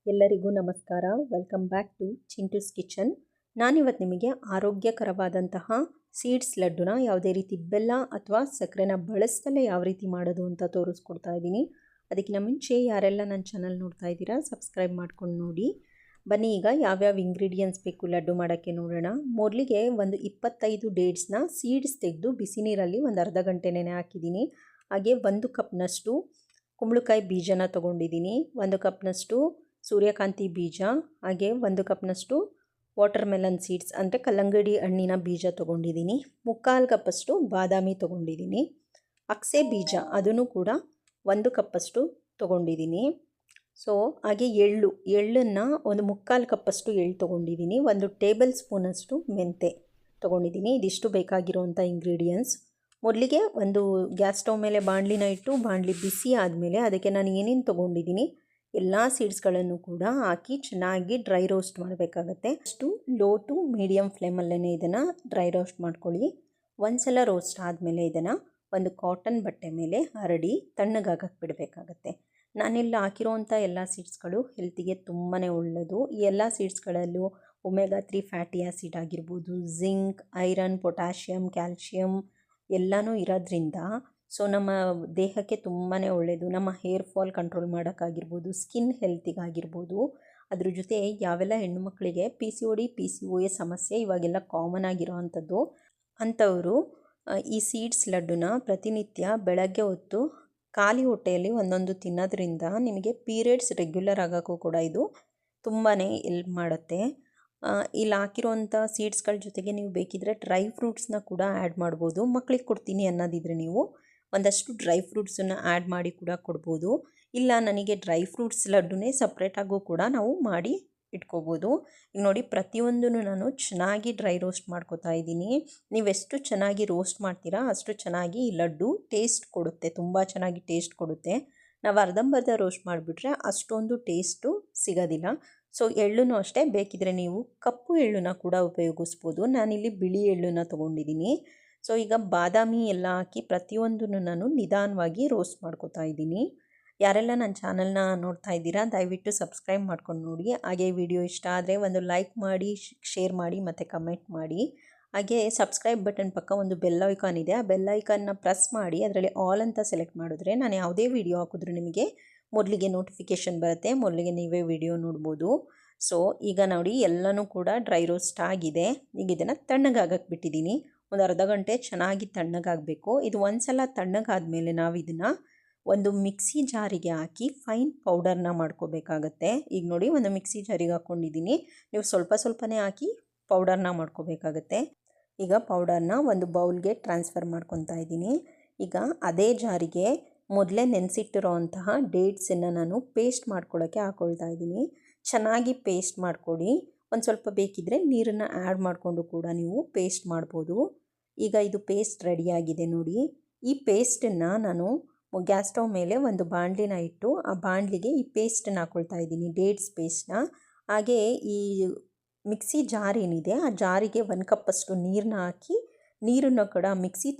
ಎಲ್ಲರಿಗೂ ನಮಸ್ಕಾರ. Welcome back to Chintu's kitchen. ನಾನಿವತ್ತು ನಿಮಗೆ ಆರೋಗ್ಯಕರವಾದಂತಹ ಸೀಡ್ಸ್ ಲಡ್ಡುನ ಯಾವುದೇ ರೀತಿ ಬೆಲ್ಲ ಅಥವಾ ಸಕ್ಕರೆನ ಬಳಸ್ದಲೇ ಯಾವ ರೀತಿ ಮಾಡೋದು ಅಂತ ತೋರಿಸ್ಕೊಡ್ತಾ ಇದ್ದೀನಿ. ಅದಕ್ಕಿಂತ ಮುಂಚೆ ಯಾರೆಲ್ಲ ನನ್ನ ಚಾನಲ್ ನೋಡ್ತಾ ಇದ್ದೀರಾ ಸಬ್ಸ್ಕ್ರೈಬ್ ಮಾಡ್ಕೊಂಡು ನೋಡಿ. ಬನ್ನಿ ಈಗ ಯಾವ್ಯಾವ ಇಂಗ್ರೀಡಿಯೆಂಟ್ಸ್ ಬೇಕು ಲಡ್ಡು ಮಾಡೋಕ್ಕೆ ನೋಡೋಣ. ಮೊದಲಿಗೆ ಒಂದು 25 ಡೇಟ್ಸ್ನ ಸೀಡ್ಸ್ ತೆಗೆದು ಬಿಸಿ ನೀರಲ್ಲಿ ಒಂದು ಅರ್ಧ ಗಂಟೆ ನೆನೆ ಹಾಕಿದ್ದೀನಿ. ಹಾಗೆ 1 ಕಪ್ನಷ್ಟು ಕುಂಬಳಕಾಯಿ ಬೀಜನ ತೊಗೊಂಡಿದ್ದೀನಿ, 1 ಕಪ್ನಷ್ಟು ಸೂರ್ಯಕಾಂತಿ ಬೀಜ, ಹಾಗೆ 1 ಕಪ್ನಷ್ಟು ವಾಟರ್ ಮೆಲನ್ ಸೀಡ್ಸ್ ಅಂದರೆ ಕಲ್ಲಂಗಡಿ ಹಣ್ಣಿನ ಬೀಜ ತೊಗೊಂಡಿದ್ದೀನಿ, 3/4 ಕಪ್ಪಷ್ಟು ಬಾದಾಮಿ ತೊಗೊಂಡಿದ್ದೀನಿ, ಅಗಸೆ ಬೀಜ ಅದನ್ನು ಕೂಡ 1 ಕಪ್ಪಷ್ಟು ತೊಗೊಂಡಿದ್ದೀನಿ. ಸೊ ಹಾಗೆ ಎಳ್ಳನ್ನು ಒಂದು 3/4 ಕಪ್ಪಷ್ಟು ಎಳ್ಳು ತೊಗೊಂಡಿದ್ದೀನಿ, 1 ಟೇಬಲ್ ಸ್ಪೂನಷ್ಟು ಮೆಂತೆ ತೊಗೊಂಡಿದ್ದೀನಿ. ಇದಿಷ್ಟು ಬೇಕಾಗಿರುವಂಥ ಇಂಗ್ರೀಡಿಯೆಂಟ್ಸ್. ಮೊದಲಿಗೆ ಒಂದು ಗ್ಯಾಸ್ ಸ್ಟವ್ ಮೇಲೆ ಬಾಣಲಿನ ಇಟ್ಟು ಬಾಣಲಿ ಬಿಸಿ ಆದಮೇಲೆ ಅದಕ್ಕೆ ನಾನು ಏನೇನು ತೊಗೊಂಡಿದ್ದೀನಿ ಎಲ್ಲ ಸೀಡ್ಸ್ಗಳನ್ನು ಕೂಡ ಹಾಕಿ ಚೆನ್ನಾಗಿ ಡ್ರೈ ರೋಸ್ಟ್ ಮಾಡಬೇಕಾಗತ್ತೆ. ಅಷ್ಟು ಲೋ ಟು ಮೀಡಿಯಮ್ ಫ್ಲೇಮಲ್ಲೇ ಇದನ್ನು ಡ್ರೈ ರೋಸ್ಟ್ ಮಾಡ್ಕೊಳ್ಳಿ. ಒಂದ್ಸಲ ರೋಸ್ಟ್ ಆದಮೇಲೆ ಇದನ್ನು ಒಂದು ಕಾಟನ್ ಬಟ್ಟೆ ಮೇಲೆ ಹರಡಿ ತಣ್ಣಗಾಗಕ್ಕೆ ಬಿಡಬೇಕಾಗತ್ತೆ. ನಾನಿಲ್ಲಿ ಹಾಕಿರೋವಂಥ ಎಲ್ಲ ಸೀಡ್ಸ್ಗಳು ಹೆಲ್ತಿಗೆ ತುಂಬಾ ಒಳ್ಳೆಯದು. ಈ ಎಲ್ಲ ಸೀಡ್ಸ್ಗಳಲ್ಲೂ ಒಮೆಗಾ 3 ಫ್ಯಾಟಿ ಆ್ಯಸಿಡ್ ಆಗಿರ್ಬೋದು, ಜಿಂಕ್, ಐರನ್, ಪೊಟ್ಯಾಷಿಯಮ್, ಕ್ಯಾಲ್ಶಿಯಮ್ ಎಲ್ಲನೂ ಇರೋದ್ರಿಂದ ಸೊ ನಮ್ಮ ದೇಹಕ್ಕೆ ತುಂಬಾ ಒಳ್ಳೆಯದು. ನಮ್ಮ ಹೇರ್ ಫಾಲ್ ಕಂಟ್ರೋಲ್ ಮಾಡೋಕ್ಕಾಗಿರ್ಬೋದು, ಸ್ಕಿನ್ ಹೆಲ್ತಿಗಾಗಿರ್ಬೋದು. ಅದ್ರ ಜೊತೆ ಯಾವೆಲ್ಲ ಹೆಣ್ಣು ಮಕ್ಕಳಿಗೆ PCOD, PCOS ಸಮಸ್ಯೆ ಇವಾಗೆಲ್ಲ ಕಾಮನ್ ಆಗಿರೋ ಅಂಥದ್ದು ಅಂಥವರು ಈ ಸೀಡ್ಸ್ ಲಡ್ಡುನ ಪ್ರತಿನಿತ್ಯ ಬೆಳಗ್ಗೆ ಹೊತ್ತು ಖಾಲಿ ಹೊಟ್ಟೆಯಲ್ಲಿ ಒಂದೊಂದು ತಿನ್ನೋದ್ರಿಂದ ನಿಮಗೆ ಪೀರಿಯಡ್ಸ್ ರೆಗ್ಯುಲರ್ ಆಗೋಕ್ಕೂ ಕೂಡ ಇದು ತುಂಬಾ ಹೆಲ್ಪ್ ಮಾಡುತ್ತೆ. ಇಲ್ಲಿ ಹಾಕಿರೋವಂಥ ಸೀಡ್ಸ್ಗಳ ಜೊತೆಗೆ ನೀವು ಬೇಕಿದ್ರೆ ಡ್ರೈ ಫ್ರೂಟ್ಸ್ನ ಕೂಡ ಆ್ಯಡ್ ಮಾಡ್ಬೋದು. ಮಕ್ಕಳಿಗೆ ಕೊಡ್ತೀನಿ ಅನ್ನೋದಿದ್ರೆ ನೀವು ಒಂದಷ್ಟು ಡ್ರೈ ಫ್ರೂಟ್ಸನ್ನು ಆ್ಯಡ್ ಮಾಡಿ ಕೂಡ ಕೊಡ್ಬೋದು. ಇಲ್ಲ ನನಗೆ ಡ್ರೈ ಫ್ರೂಟ್ಸ್ ಲಡ್ಡುನೇ ಸಪ್ರೇಟಾಗೂ ಕೂಡ ನಾವು ಮಾಡಿ ಇಟ್ಕೋಬೋದು. ಈಗ ನೋಡಿ ಪ್ರತಿಯೊಂದನ್ನು ನಾನು ಚೆನ್ನಾಗಿ ಡ್ರೈ ರೋಸ್ಟ್ ಮಾಡ್ಕೋತಾ ಇದ್ದೀನಿ. ನೀವೆಷ್ಟು ಚೆನ್ನಾಗಿ ರೋಸ್ಟ್ ಮಾಡ್ತೀರಾ ಅಷ್ಟು ಚೆನ್ನಾಗಿ ಈ ಲಡ್ಡು ಟೇಸ್ಟ್ ಕೊಡುತ್ತೆ, ತುಂಬ ಚೆನ್ನಾಗಿ ಟೇಸ್ಟ್ ಕೊಡುತ್ತೆ. ನಾವು ಅರ್ಧಂಬರ್ಧ ರೋಸ್ಟ್ ಮಾಡಿಬಿಟ್ರೆ ಅಷ್ಟೊಂದು ಟೇಸ್ಟು ಸಿಗೋದಿಲ್ಲ. ಸೊ ಎಳ್ಳನ್ನು ಅಷ್ಟೇ, ಬೇಕಿದ್ರೆ ನೀವು ಕಪ್ಪು ಎಳ್ಳನ್ನು ಕೂಡ ಉಪಯೋಗಿಸ್ಬೋದು. ನಾನಿಲ್ಲಿ ಬಿಳಿ ಎಳ್ಳನ್ನು ತೊಗೊಂಡಿದ್ದೀನಿ. ಸೊ ಈಗ ಬಾದಾಮಿ ಎಲ್ಲ ಹಾಕಿ ಪ್ರತಿಯೊಂದನ್ನು ನಾನು ನಿಧಾನವಾಗಿ ರೋಸ್ಟ್ ಮಾಡ್ಕೋತಾ ಇದ್ದೀನಿ. ಯಾರೆಲ್ಲ ನನ್ನ ಚಾನಲ್ನ ನೋಡ್ತಾ ಇದ್ದೀರಾ ದಯವಿಟ್ಟು ಸಬ್ಸ್ಕ್ರೈಬ್ ಮಾಡ್ಕೊಂಡು ನೋಡಿ. ಹಾಗೆ ವಿಡಿಯೋ ಇಷ್ಟ ಆದರೆ ಒಂದು ಲೈಕ್ ಮಾಡಿ, ಶೇರ್ ಮಾಡಿ ಮತ್ತು ಕಮೆಂಟ್ ಮಾಡಿ. ಹಾಗೆ ಸಬ್ಸ್ಕ್ರೈಬ್ ಬಟನ್ ಪಕ್ಕ ಒಂದು ಬೆಲ್ ಐಕಾನ್ ಇದೆ, ಆ ಬೆಲ್ ಐಕಾನ್ನ ಪ್ರೆಸ್ ಮಾಡಿ ಅದರಲ್ಲಿ ಆಲ್ ಅಂತ ಸೆಲೆಕ್ಟ್ ಮಾಡಿದ್ರೆ ನಾನು ಯಾವುದೇ ವಿಡಿಯೋ ಹಾಕಿದ್ರೂ ನಿಮಗೆ ಮೊದಲಿಗೆ ನೋಟಿಫಿಕೇಷನ್ ಬರುತ್ತೆ, ಮೊದಲಿಗೆ ನೀವೇ ವಿಡಿಯೋ ನೋಡ್ಬೋದು. ಸೊ ಈಗ ನೋಡಿ ಎಲ್ಲನೂ ಕೂಡ ಡ್ರೈ ರೋಸ್ಟ್ ಆಗಿದೆ. ಈಗ ಇದನ್ನು ತಣ್ಣಗಾಗಕ್ಕೆ ಬಿಟ್ಟಿದ್ದೀನಿ. ಒಂದು ಅರ್ಧ ಗಂಟೆ ಚೆನ್ನಾಗಿ ತಣ್ಣಗಾಗಬೇಕು. ಇದು ಒಂದು ಸಲ ತಣ್ಣಗಾದ್ಮೇಲೆ ನಾವು ಇದನ್ನು ಒಂದು ಮಿಕ್ಸಿ ಜಾರಿಗೆ ಹಾಕಿ ಫೈನ್ ಪೌಡರ್ನ ಮಾಡ್ಕೋಬೇಕಾಗತ್ತೆ. ಈಗ ನೋಡಿ ಒಂದು ಮಿಕ್ಸಿ ಜಾರಿಗೆ ಹಾಕ್ಕೊಂಡಿದ್ದೀನಿ. ನೀವು ಸ್ವಲ್ಪ ಸ್ವಲ್ಪನೇ ಹಾಕಿ ಪೌಡರ್ನ ಮಾಡ್ಕೋಬೇಕಾಗತ್ತೆ. ಈಗ ಪೌಡರ್ನ ಒಂದು ಬೌಲ್ಗೆ ಟ್ರಾನ್ಸ್ಫರ್ ಮಾಡ್ಕೊತಾ ಇದ್ದೀನಿ. ಈಗ ಅದೇ ಜಾರಿಗೆ ಮೊದಲೇ ನೆನೆಸಿಟ್ಟಿರೋ ಅಂತಹ ಡೇಟ್ಸನ್ನು ನಾನು ಪೇಸ್ಟ್ ಮಾಡ್ಕೊಳ್ಳೋಕ್ಕೆ ಹಾಕ್ಕೊಳ್ತಾ ಇದ್ದೀನಿ. ಚೆನ್ನಾಗಿ ಪೇಸ್ಟ್ ಮಾಡ್ಕೊಳ್ಳಿ. ಒಂದು ಸ್ವಲ್ಪ ಬೇಕಿದ್ದರೆ ನೀರನ್ನು ಆ್ಯಡ್ ಮಾಡಿಕೊಂಡು ಕೂಡ ನೀವು ಪೇಸ್ಟ್ ಮಾಡ್ಬೋದು. ಈಗ ಇದು ಪೇಸ್ಟ್ ರೆಡಿಯಾಗಿದೆ ನೋಡಿ. ಈ ಪೇಸ್ಟನ್ನು ನಾನು ಗ್ಯಾಸ್ ಸ್ಟವ್ ಮೇಲೆ ಒಂದು ಬಾಣಲಿನ ಇಟ್ಟು ಆ ಬಾಣಲಿಗೆ ಈ ಪೇಸ್ಟನ್ನು ಹಾಕ್ಕೊಳ್ತಾ ಇದ್ದೀನಿ, ಡೇಟ್ಸ್ ಪೇಸ್ಟನ್ನ. ಹಾಗೆ ಈ ಮಿಕ್ಸಿ ಜಾರ್ ಏನಿದೆ ಆ ಜಾರಿಗೆ 1 ಕಪ್ಪಷ್ಟು ನೀರನ್ನ ಹಾಕಿ, ನೀರನ್ನು ಕೂಡ ಮಿಕ್ಸಿ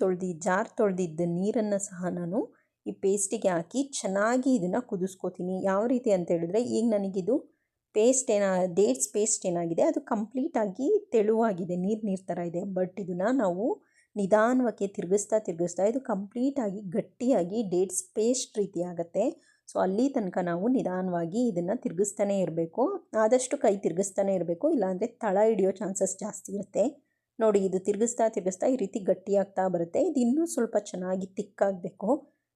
ಜಾರ್ ತೊಳೆದಿದ್ದ ನೀರನ್ನು ಸಹ ನಾನು ಈ ಪೇಸ್ಟಿಗೆ ಹಾಕಿ ಚೆನ್ನಾಗಿ ಇದನ್ನು ಕುದಿಸ್ಕೋತೀನಿ. ಯಾವ ರೀತಿ ಅಂತ ಹೇಳಿದ್ರೆ ಈಗ ನನಗಿದು ಡೇಟ್ಸ್ ಪೇಸ್ಟ್ ಏನಾಗಿದೆ ಅದು ಕಂಪ್ಲೀಟಾಗಿ ತೆಳುವಾಗಿದೆ, ನೀರು ಥರ ಇದೆ. ಬಟ್ ಇದನ್ನು ನಾವು ನಿಧಾನವಾಗಿ ತಿರುಗಿಸ್ತಾ ಇದು ಕಂಪ್ಲೀಟಾಗಿ ಗಟ್ಟಿಯಾಗಿ ಡೇಟ್ಸ್ ಪೇಸ್ಟ್ ರೀತಿ ಆಗುತ್ತೆ. ಸೊ ಅಲ್ಲಿ ತನಕ ನಾವು ನಿಧಾನವಾಗಿ ಇದನ್ನು ತಿರುಗಿಸ್ತಾನೆ ಇರಬೇಕು. ಆದಷ್ಟು ಕೈ ತಿರುಗಿಸ್ತಾನೆ ಇರಬೇಕು, ಇಲ್ಲಾಂದರೆ ತಳ ಹಿಡಿಯೋ ಚಾನ್ಸಸ್ ಜಾಸ್ತಿ ಇರುತ್ತೆ. ನೋಡಿ ಇದು ತಿರುಗಿಸ್ತಾ ಈ ರೀತಿ ಗಟ್ಟಿಯಾಗ್ತಾ ಬರುತ್ತೆ. ಇದು ಇನ್ನೂ ಸ್ವಲ್ಪ ಚೆನ್ನಾಗಿ ತಿಕ್ಕಾಗಬೇಕು.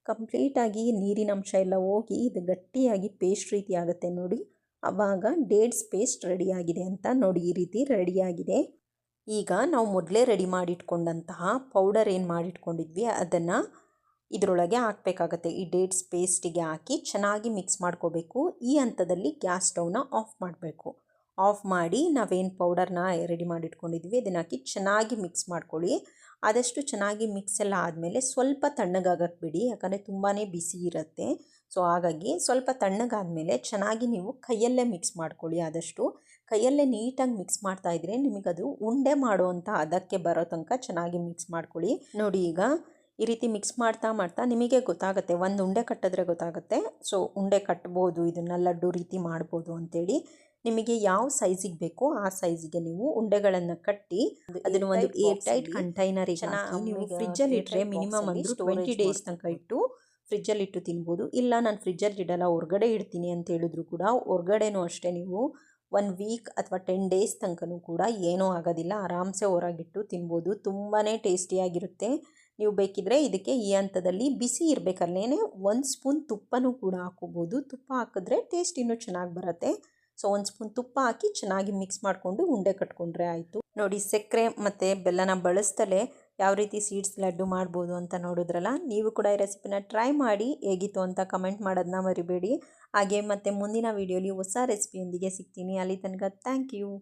ಕಂಪ್ಲೀಟಾಗಿ ನೀರಿನ ಅಂಶ ಎಲ್ಲ ಹೋಗಿ ಇದು ಗಟ್ಟಿಯಾಗಿ ಪೇಸ್ಟ್ ರೀತಿ ಆಗುತ್ತೆ ನೋಡಿ. ಆವಾಗ ಡೇಟ್ಸ್ ಪೇಸ್ಟ್ ರೆಡಿಯಾಗಿದೆ ಅಂತ ನೋಡಿ, ಈ ರೀತಿ ರೆಡಿಯಾಗಿದೆ. ಈಗ ನಾವು ಮೊದಲೇ ರೆಡಿ ಮಾಡಿಟ್ಕೊಂಡಂತಹ ಪೌಡರ್ ಏನು ಮಾಡಿಟ್ಕೊಂಡಿದ್ವಿ ಅದನ್ನು ಇದರೊಳಗೆ ಹಾಕಬೇಕಾಗತ್ತೆ. ಈ ಡೇಟ್ಸ್ ಪೇಸ್ಟಿಗೆ ಹಾಕಿ ಚೆನ್ನಾಗಿ ಮಿಕ್ಸ್ ಮಾಡ್ಕೋಬೇಕು. ಈ ಹಂತದಲ್ಲಿ ಗ್ಯಾಸ್ ಸ್ಟವ್ನ ಆಫ್ ಮಾಡಬೇಕು. ಆಫ್ ಮಾಡಿ ನಾವೇನು ಪೌಡರ್ನ ರೆಡಿ ಮಾಡಿಟ್ಕೊಂಡಿದ್ವಿ ಅದನ್ನು ಹಾಕಿ ಚೆನ್ನಾಗಿ ಮಿಕ್ಸ್ ಮಾಡ್ಕೊಳ್ಳಿ. ಆದಷ್ಟು ಚೆನ್ನಾಗಿ ಮಿಕ್ಸ್ ಎಲ್ಲ ಆದಮೇಲೆ ಸ್ವಲ್ಪ ತಣ್ಣಗಾಗಕ್ಕೆ ಬಿಡಿ, ಯಾಕಂದರೆ ತುಂಬಾ ಬಿಸಿ ಇರುತ್ತೆ. ಸೊ ಹಾಗಾಗಿ ಸ್ವಲ್ಪ ತಣ್ಣಗಾದಮೇಲೆ ಚೆನ್ನಾಗಿ ನೀವು ಕೈಯಲ್ಲೇ ಮಿಕ್ಸ್ ಮಾಡ್ಕೊಳ್ಳಿ. ಆದಷ್ಟು ಕೈಯಲ್ಲೇ ನೀಟಾಗಿ ಮಿಕ್ಸ್ ಮಾಡ್ತಾಯಿದ್ರೆ ನಿಮಗದು ಉಂಡೆ ಮಾಡುವಂಥ ಅದಕ್ಕೆ ಬರೋ ತನಕ ಚೆನ್ನಾಗಿ ಮಿಕ್ಸ್ ಮಾಡ್ಕೊಳ್ಳಿ. ನೋಡಿ ಈಗ ಈ ರೀತಿ ಮಿಕ್ಸ್ ಮಾಡ್ತಾ ಮಾಡ್ತಾ ನಿಮಗೆ ಗೊತ್ತಾಗುತ್ತೆ, ಒಂದು ಉಂಡೆ ಕಟ್ಟಿದ್ರೆ ಗೊತ್ತಾಗುತ್ತೆ. ಸೊ ಉಂಡೆ ಕಟ್ಬೋದು, ಇದನ್ನು ಲಡ್ಡು ರೀತಿ ಮಾಡ್ಬೋದು ಅಂತೇಳಿ. ನಿಮಗೆ ಯಾವ ಸೈಜಿಗೆ ಬೇಕೋ ಆ ಸೈಜಿಗೆ ನೀವು ಉಂಡೆಗಳನ್ನು ಕಟ್ಟಿ ಅದನ್ನು ಒಂದು ಏರ್ ಟೈಟ್ ಕಂಟೈನರಿಗೆ ಹಾಕಿ ನೀವು ಫ್ರಿಜ್ಜಲ್ಲಿ ಇಟ್ಟರೆ ಮಿನಿಮಮ್ ಅಂದರೂ 20 ಡೇಸ್ ತನಕ ಇಟ್ಟು ಫ್ರಿಜ್ಜಲ್ಲಿ ಇಟ್ಟು ತಿನ್ಬೋದು. ಇಲ್ಲ ನಾನು ಫ್ರಿಜ್ಜಲ್ಲಿ ಇಡಲ್ಲ ಹೊರಗಡೆ ಇಡ್ತೀನಿ ಅಂತ ಹೇಳಿದ್ರು ಕೂಡ ಹೊರಗಡೆನೂ ಅಷ್ಟೇ ನೀವು 1 ವೀಕ್ ಅಥವಾ 10 ಡೇಸ್ ತನಕನೂ ಕೂಡ ಏನೂ ಆಗೋದಿಲ್ಲ, ಆರಾಮ್ಸೆ ಹೊರಗಿಟ್ಟು ತಿನ್ಬೋದು. ತುಂಬಾ ಟೇಸ್ಟಿಯಾಗಿರುತ್ತೆ. ನೀವು ಬೇಕಿದ್ರೆ ಇದಕ್ಕೆ ಈ ಹಂತದಲ್ಲಿ ಬಿಸಿ ಇರಬೇಕಲ್ಲೇನೆ 1 ಸ್ಪೂನ್ ತುಪ್ಪನೂ ಕೂಡ ಹಾಕೋಬೋದು. ತುಪ್ಪ ಹಾಕಿದ್ರೆ ಟೇಸ್ಟ್ ಇನ್ನೂ ಚೆನ್ನಾಗಿ ಬರುತ್ತೆ. ಸೊ 1 ಸ್ಪೂನ್ ತುಪ್ಪ ಹಾಕಿ ಚೆನ್ನಾಗಿ ಮಿಕ್ಸ್ ಮಾಡಿಕೊಂಡು ಉಂಡೆ ಕಟ್ಕೊಂಡ್ರೆ ಆಯಿತು. ನೋಡಿ, ಸಕ್ಕರೆ ಮತ್ತು ಬೆಲ್ಲನ ಬಳಸ್ತಲೇ ಯಾವ ರೀತಿ ಸೀಡ್ಸ್ ಲಡ್ಡು ಮಾಡ್ಬೋದು ಅಂತ ನೋಡಿದ್ರಲ್ಲ. ನೀವು ಕೂಡ ಈ ರೆಸಿಪಿನ ಟ್ರೈ ಮಾಡಿ ಹೇಗಿತ್ತು ಅಂತ ಕಮೆಂಟ್ ಮಾಡೋದನ್ನ ಮರಿಬೇಡಿ. ಹಾಗೆ ಮತ್ತೆ ಮುಂದಿನ ವೀಡಿಯೋಲಿ ಹೊಸ ರೆಸಿಪಿಯೊಂದಿಗೆ ಸಿಗ್ತೀನಿ. ಅಲ್ಲಿ ತನಕ ಥ್ಯಾಂಕ್ ಯು.